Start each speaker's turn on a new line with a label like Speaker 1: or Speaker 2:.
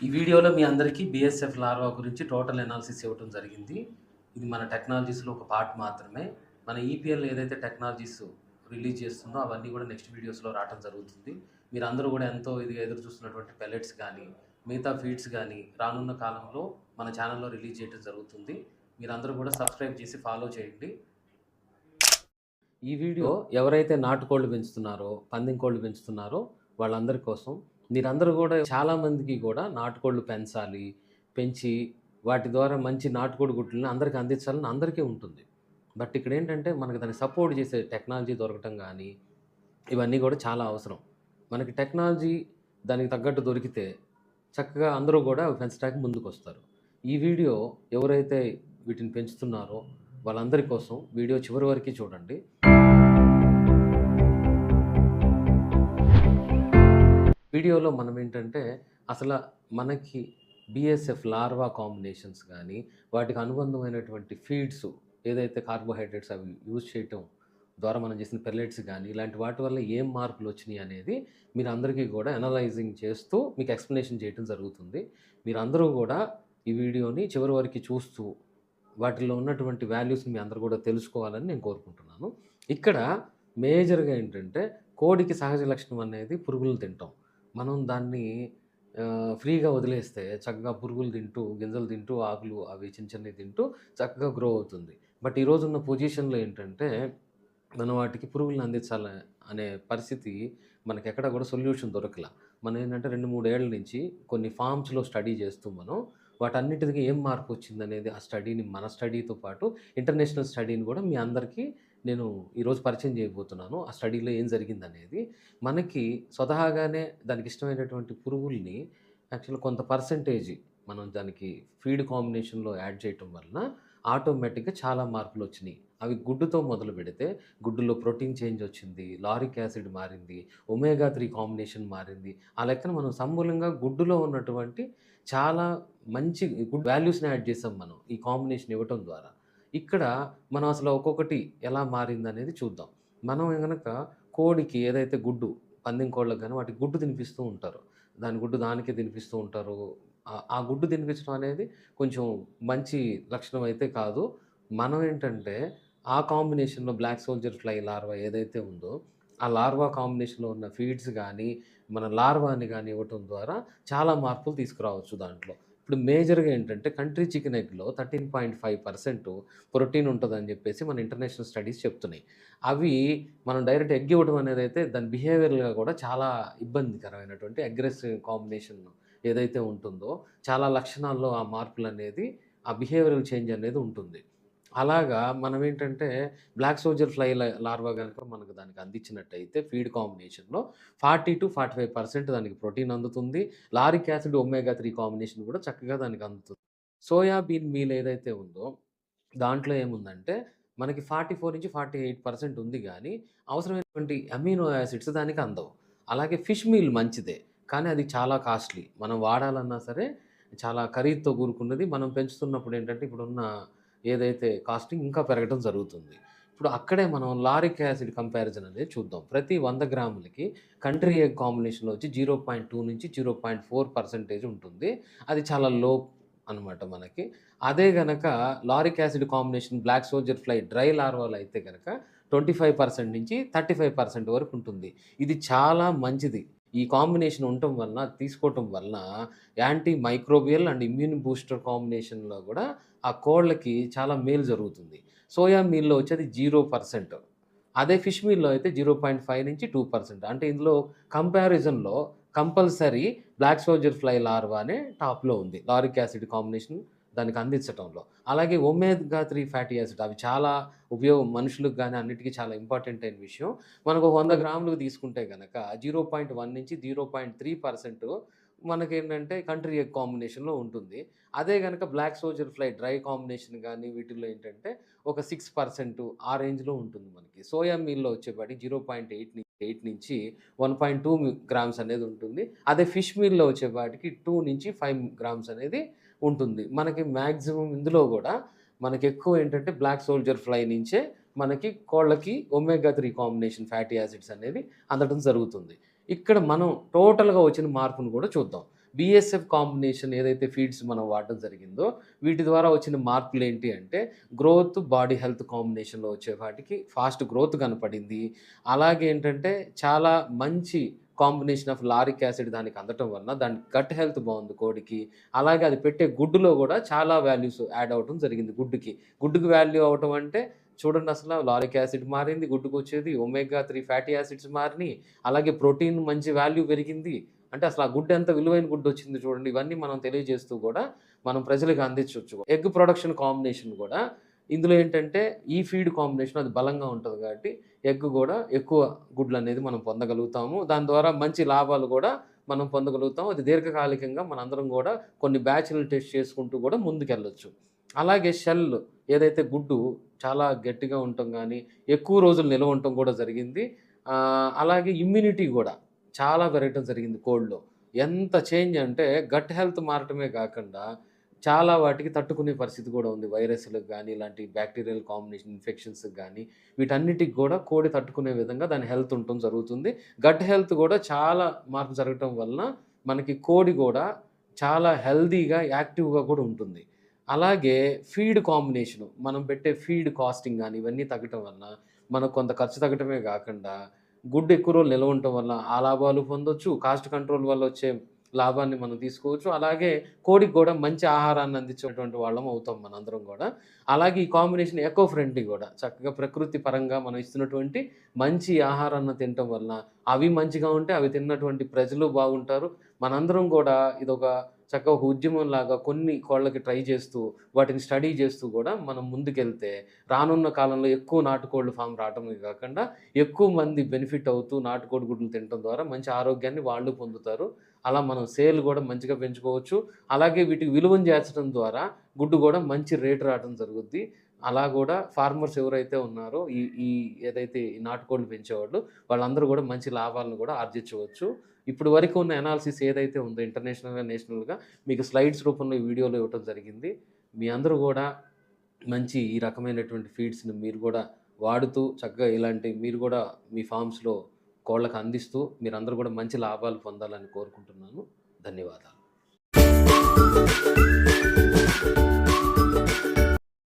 Speaker 1: ఈ వీడియోలో మీ అందరికీ బీఎస్ఎఫ్ లార్వా గురించి టోటల్ అనాలిసిస్ ఇవ్వడం జరిగింది. ఇది మన టెక్నాలజీస్‌లో ఒక పార్ట్ మాత్రమే. మన ఈపీఎల్ ఏదైతే టెక్నాలజీస్ రిలీజ్ చేస్తుందో అవన్నీ కూడా నెక్స్ట్ వీడియోస్‌లో రావటం జరుగుతుంది. మీరందరూ కూడా ఎంతో ఇదిగా ఎదురు చూస్తున్నటువంటి పెల్లెట్స్ కానీ, మిగతా ఫీడ్స్ కానీ రానున్న కాలంలో మన ఛానల్‌లో రిలీజ్ చేయడం జరుగుతుంది. మీరందరూ కూడా సబ్స్క్రైబ్ చేసి ఫాలో చేయండి. ఈ వీడియో ఎవరైతే నాటుకోళ్ళు పెంచుతున్నారో, పందెం కోళ్ళు పెంచుతున్నారో వాళ్ళందరి కోసం. మీరందరూ కూడా చాలామందికి కూడా నాటుకోళ్ళు పెంచాలి, పెంచి వాటి ద్వారా మంచి నాటుకోడి గుడ్లని అందరికీ అందించాలని అందరికీ ఉంటుంది. బట్ ఇక్కడేంటంటే మనకు దాన్ని సపోర్ట్ చేసే టెక్నాలజీ దొరకటం గానీ, ఇవన్నీ కూడా చాలా అవసరం. మనకి టెక్నాలజీ దానికి తగ్గట్టు దొరికితే చక్కగా అందరూ కూడా అవి పెంచడానికి ముందుకొస్తారు. ఈ వీడియో ఎవరైతే వీటిని పెంచుతున్నారో వాళ్ళందరి కోసం వీడియో చివరి వరకు చూడండి. వీడియోలో మనం ఏంటంటే అసలు మనకి బీఎస్ఎఫ్ లార్వా కాంబినేషన్స్ కానీ, వాటికి అనుబంధమైనటువంటి ఫీడ్స్ ఏదైతే కార్బోహైడ్రేట్స్ అవి యూజ్ చేయటం ద్వారా మనం చేసిన పెల్లెట్స్ కానీ, ఇలాంటి వాటి వల్ల ఏం మార్పులు వచ్చినాయి అనేది మీరందరికీ కూడా అనలైజింగ్ చేస్తూ మీకు ఎక్స్ప్లెనేషన్ చేయటం జరుగుతుంది. మీరందరూ కూడా ఈ వీడియోని చివరి వరకు చూస్తూ వాటిలో ఉన్నటువంటి వాల్యూస్ని మీ అందరూ కూడా తెలుసుకోవాలని నేను కోరుకుంటున్నాను. ఇక్కడ మేజర్‌గా ఏంటంటే కోడికి సహజ లక్షణం అనేది పురుగులు తింటాం. మనం దాన్ని ఫ్రీగా వదిలేస్తే చక్కగా పురుగులు తింటూ, గింజలు తింటూ, ఆకులు అవి చిన్న చిన్నవి తింటూ చక్కగా గ్రో అవుతుంది. బట్ ఈరోజున్న పొజిషన్‌లో ఏంటంటే మనం వాటికి పురుగులను అందించాలి అనే పరిస్థితి మనకెక్కడ కూడా సొల్యూషన్ దొరకలా. మనం ఏంటంటే 2, 3 ఏళ్ల నుంచి కొన్ని ఫార్మ్స్‌లో స్టడీ చేస్తూ మనం వాటన్నిటికి ఏం మార్పు వచ్చిందనేది ఆ స్టడీని మన స్టడీతో పాటు ఇంటర్నేషనల్ స్టడీని కూడా మీ అందరికీ నేను ఈరోజు పరిచయం చేయబోతున్నాను. ఆ స్టడీలో ఏం జరిగిందనేది. మనకి స్వతహాగానే దానికి ఇష్టమైనటువంటి పురుగుల్ని యాక్చువల్‌గా కొంత పర్సెంటేజ్ మనం దానికి ఫీడ్ కాంబినేషన్‌లో యాడ్ చేయటం వలన ఆటోమేటిక్‌గా చాలా మార్పులొచ్చినియి. అవి గుడ్డుతో మొదలుపెడితే గుడ్డులో ప్రోటీన్ చేంజ్ వచ్చింది, లారిక్ యాసిడ్ మారింది, ఒమేగా 3 కాంబినేషన్ మారింది. ఆ లెక్కన మనం సమూలంగా గుడ్డులో ఉన్నటువంటి చాలా మంచి గుడ్ వాల్యూస్‌ని యాడ్ చేసాం మనం ఈ కాంబినేషన్ ఇవ్వటం ద్వారా. ఇక్కడ మనం అసలు ఒక్కొక్కటి ఎలా మారిందనేది చూద్దాం. మనం గనక కోడికి ఏదైతే గుడ్డు, పందెం కోళ్ళకి గాని వాటికి గుడ్డు తినిపిస్తూ ఉంటారు. దాని గుడ్డు దానికే తినిపిస్తూ ఉంటారు. ఆ గుడ్డు తినిపించడం అనేది కొంచెం మంచి లక్షణం అయితే కాదు. మనం ఏంటంటే ఆ కాంబినేషన్‌లో బ్లాక్ సోల్జర్ ఫ్లై లార్వా ఏదైతే ఉందో, ఆ లార్వా కాంబినేషన్‌లో ఉన్న ఫీడ్స్ గానీ, మన లార్వాని గానీ ఇవ్వటం ద్వారా చాలా మార్పులు తీసుకురావచ్చు దాంట్లో. ఇప్పుడు మేజర్‌గా ఏంటంటే కంట్రీ చికెన్ ఎగ్‌లో 13.5% ప్రోటీన్ ఉంటదని జెప్పేసి మన ఇంటర్నేషనల్ స్టడీస్ చెప్తున్నాయి. అవి మనం డైరెక్ట్ ఎగ్ ఇవ్వడం అనేదైతే దాని బిహేవియరల్‌గా కూడా చాలా ఇబ్బందికరమైనటువంటి అగ్రెసివ్ కాంబినేషన్ ఏదైతే ఉంటుందో, చాలా లక్షణాల్లో ఆ మార్పులనేది, ఆ బిహేవియరల్ చేంజ్ అనేది ఉంటుంది. అలాగా మనమేంటంటే బ్లాక్ సోల్జర్ ఫ్లై లార్వా గనక మనకు దానికి అందించినట్టయితే ఫీడ్ కాంబినేషన్‌లో 40-45% దానికి ప్రోటీన్ అందుతుంది. లారిక్ యాసిడ్, ఒమేగా 3 కాంబినేషన్ కూడా చక్కగా దానికి అందుతుంది. సోయా బీన్ మీల్ ఏదైతే ఉందో దాంట్లో ఏముందంటే మనకి 44-48% ఉంది గానీ, అవసరమైనటువంటి అమినో యాసిడ్స్ దానికి అందవు. అలాగే ఫిష్ మీల్ మంచిదే. కానీ అది చాలా కాస్ట్‌లీ. మనం వాడాలన్నా సరే చాలా ఖరీదుతో కూడుకున్నది. మనం పెంచుతున్నప్పుడు ఏంటంటే ఇప్పుడున్న ఏదైతే కాస్టింగ్ ఇంకా పెరగడం జరుగుతుంది. ఇప్పుడు అక్కడే మనం లారిక్ యాసిడ్ కంపారిజన్ అనేది చూద్దాం. ప్రతి 100 గ్రాములకి కంట్రీ ఎగ్ కాంబినేషన్‌లో వచ్చి 0.2-0.4% ఉంటుంది. అది చాలా లో అనమాట మనకి. అదే గనక lauric acid combination black soldier fly dry లార్వాలో అయితే గనక 25% వరకు ఉంటుంది. ఇది చాలా మంచిది. ఈ కాంబినేషన్ ఉండటం వలన, తీసుకోవటం వలన anti microbial and immune booster కాంబినేషన్‌లో గూడా ఆ కోళ్ళకి చాలా మేలు జరుగుతుంది. సోయా మీల్‌లో వచ్చేది 0%. అదే ఫిష్ మీల్‌లో అయితే 0.5-2%. అంటే ఇందులో కంపారిజన్‌లో కంపల్సరీ బ్లాక్ సోల్జర్ ఫ్లై లార్వానే టాప్‌లో ఉంది. లారిక్ యాసిడ్ కాంబినేషన్ దానికి అందించటంలో. అలాగే ఒమేగా 3 ఫ్యాటీ యాసిడ్ అవి చాలా ఉపయోగం మనుషులకు గాని అన్నిటికి చాలా ఇంపార్టెంట్ అయిన విషయం. మనకు 100 గ్రాములకు తీసుకుంటే గనక 0.1-0.3% మనకేంటంటే కంట్రీ ఎగ్ కాంబినేషన్‌లో ఉంటుంది. అదే గనక black soldier fly dry combination గాని వీటిల్లో ఏంటంటే ఒక 6% ఆ రేంజ్‌లో ఉంటుంది మనకి. సోయా మీల్‌లో వచ్చేపాటికి 0.8-1.2 గ్రామ్స్ అనేది ఉంటుంది. అదే ఫిష్ మీల్‌లో వచ్చేపాటికి 2-5 గ్రామ్స్ అనేది ఉంటుంది. మనకి మాక్సిమం ఇందులో గూడా మనకెక్కువ ఏంటంటే బ్లాక్ సోల్జర్ ఫ్లై నుంచే మనకి కోళ్ళకి ఒమేగా 3 కాంబినేషన్ ఫ్యాటీ యాసిడ్స్ అనేది అందడం జరుగుతుంది. ఇక్కడ మనం టోటల్‌గా వచ్చిన మార్పును కూడా చూద్దాం. బీఎస్ఎఫ్ కాంబినేషన్ ఏదైతే ఫీడ్స్ మనం వాడడం జరిగిందో వీటి ద్వారా వచ్చిన మార్పులు ఏంటి అంటే గ్రోత్, బాడీ హెల్త్ కాంబినేషన్‌లో వచ్చే వాటికి ఫాస్ట్ గ్రోత్ కనపడింది. అలాగే ఏంటంటే చాలా మంచి కాంబినేషన్ ఆఫ్ లారిక్ యాసిడ్ దానికి అందటం వలన దాని గట్ హెల్త్ బావుంది కోడికి. అలాగే అది పెట్టే గుడ్డులో గూడా చాలా వాల్యూస్ యాడ్ అవ్వటం జరిగింది గుడ్డుకి. గుడ్డుకి వాల్యూ అవ్వటం అంటే చూడండి అసల లారిక్ యాసిడ్ మారింది గుడ్డుకొచ్చేది. ఒమేగా 3 ఫ్యాటీ యాసిడ్స్ మారినియి. అలాగే ప్రోటీన్ మంచి వాల్యూ పెరిగింది. అంటే అసలు ఆ గుడ్డు ఎంత విలువైన గుడ్డొచ్చింది చూడండి. ఇవన్నీ మనం తెలియజేస్తూ గూడా మనం ప్రజలకి అందించొచ్చు. ఎగ్ ప్రొడక్షన్ కాంబినేషన్ గూడా ఇందులో ఏంటంటే ఈ ఫీడ్ కాంబినేషన్ అది బలంగా ఉంటది గాబట్టి ఎగ్ గూడా ఎక్కువ గుడ్లనేది మనం పొందగలుగుతాము. దాని ద్వారా మంచి లాభాలు గూడా మనం పొందగలుగుతాం. అది దీర్ఘకాలికంగా మనందరం గూడా కొన్ని బ్యాచ్‌లు టెస్ట్ చేసుకుంటూ గూడా ముందుకెళ్ళొచ్చు. అలాగే షెల్ ఏదైతే గుడ్డు చాలా గట్టిగా ఉండటం గానీ, ఎక్కువ రోజులు నిలవ ఉండటం గూడా జరిగింది. అలాగే ఇమ్యూనిటీ గూడా చాలా పెరగటం జరిగింది కోడిలో. ఎంత చేంజ్ అంటే గట్ హెల్త్ మారటమే గాకుండా, చాలా వాటికి తట్టుకునే పరిస్థితి గూడా ఉంది. వైరస్‌లకు గానీ, ఇలాంటి బ్యాక్టీరియల్ కాంబినేషన్ ఇన్ఫెక్షన్స్‌కి గానీ, వీటన్నిటికి గూడా కోడి తట్టుకునే విధంగా దాని హెల్త్ ఉండటం జరుగుతుంది. గట్ హెల్త్ గూడా చాలా మార్పు జరగటం వలన మనకి కోడి గూడా చాలా హెల్తీగా, యాక్టివ్‌గా కూడా ఉంటుంది. అలాగే ఫీడ్ కాంబినేషను మనం పెట్టే ఫీడ్ కాస్టింగ్ గానీ, ఇవన్నీ తగ్గటం వలన మనకు కొంత ఖర్చు తగ్గటమే గాకుండా, గుడ్డు ఎక్కువ రోజులు నిలవ ఉండటం వల్ల ఆ లాభాలు పొందొచ్చు. కాస్ట్ కంట్రోల్ వల్ల వచ్చే లాభాన్ని మనం తీసుకోవచ్చు. అలాగే కోడికి గూడా మంచి ఆహారాన్ని అందించేటువంటి వాళ్ళం అవుతాం మనందరం గూడా. అలాగే ఈ కాంబినేషన్ ఎకో ఫ్రెండ్లీ గూడా. చక్కగా ప్రకృతి పరంగా మనం ఇస్తున్నటువంటి మంచి ఆహారాన్ని తినటం వలన అవి మంచిగా ఉంటే అవి తిన్నటువంటి ప్రజలు బాగుంటారు. మనందరం గూడా ఇదొక చక్కగా ఒక ఉద్యమంలాగా కొన్ని కోళ్ళకి ట్రై చేస్తూ, వాటిని స్టడీ చేస్తూ గూడా మనం ముందుకెళ్తే రానున్న కాలంలో ఎక్కువ నాటుకోళ్ల ఫార్మ్ రావటమే గాకుండా ఎక్కువ మంది బెనిఫిట్ అవుతూ నాటుకోడి గుడ్లు తినటం ద్వారా మంచి ఆరోగ్యాన్ని వాళ్ళు పొందుతారు. అలా మనం సేల్ గూడా మంచిగా పెంచుకోవచ్చు. అలాగే వీటికి విలువను చేర్చడం ద్వారా గుడ్డు గూడా మంచి రేట్ రావటం జరుగుద్ది. అలా గూడా ఫార్మర్స్ ఎవరైతే ఉన్నారో ఈ ఈ ఏదైతే ఈ నాటుకోళ్లు పెంచేవాళ్ళు వాళ్ళందరూ గూడా మంచి లాభాలను గూడా ఆర్జించవచ్చు. ఇప్పుడు వరకు ఉన్న అనాలిసిస్ ఏదైతే ఉందో ఇంటర్నేషనల్‌గా, నేషనల్‌గా మీకు స్లైడ్స్ రూపంలో ఈ వీడియోలో ఇవ్వటం జరిగింది. మీ అందరూ గూడా మంచి ఈ రకమైనటువంటి ఫీడ్స్‌ని మీరు గూడా వాడుతూ చక్కగా ఇలాంటి మీరు గూడా మీ ఫార్మ్స్‌లో కోళ్ళకి అందిస్తూ మీరందరూ గూడా మంచి లాభాలు పొందాలని కోరుకుంటున్నాను. ధన్యవాదాలు.